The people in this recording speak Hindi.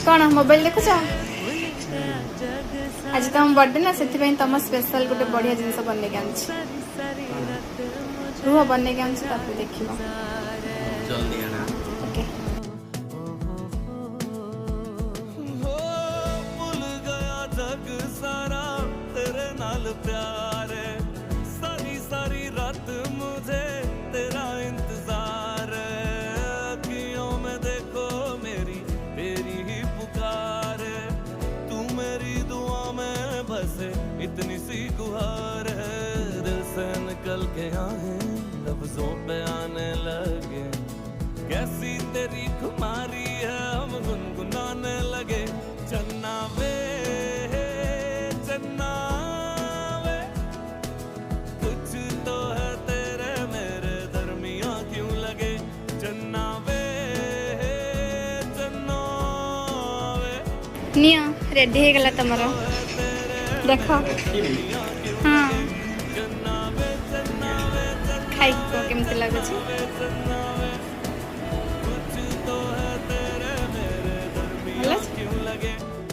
कौन मोबाइल देखुच आज तुम बर्थडे ना से तुम स्पेशल गोटे बढ़िया जिनस बनने के आनी रुह बनने के आनी देख जल्दी आना ओके भूल गया जग सारा तेरे नाल प्यार है सारी सारी रात मुझे तेरा इंतजार है अखियों में देखो मेरी तेरी ही पुकार है तू मेरी दुआ में बसे इतनी सी गुहार है दिल से निकल के आहें लफ्जों पे आने लगे कैसी तेरी खुमारी है हम गुनगुनाने लगे चन्ना वे कुछ तो है तेरे मेरे दरमिया क्यों लगे चन्ना वे निया रेडी हो गला तुम देख हाँ खाई को केमती लगुच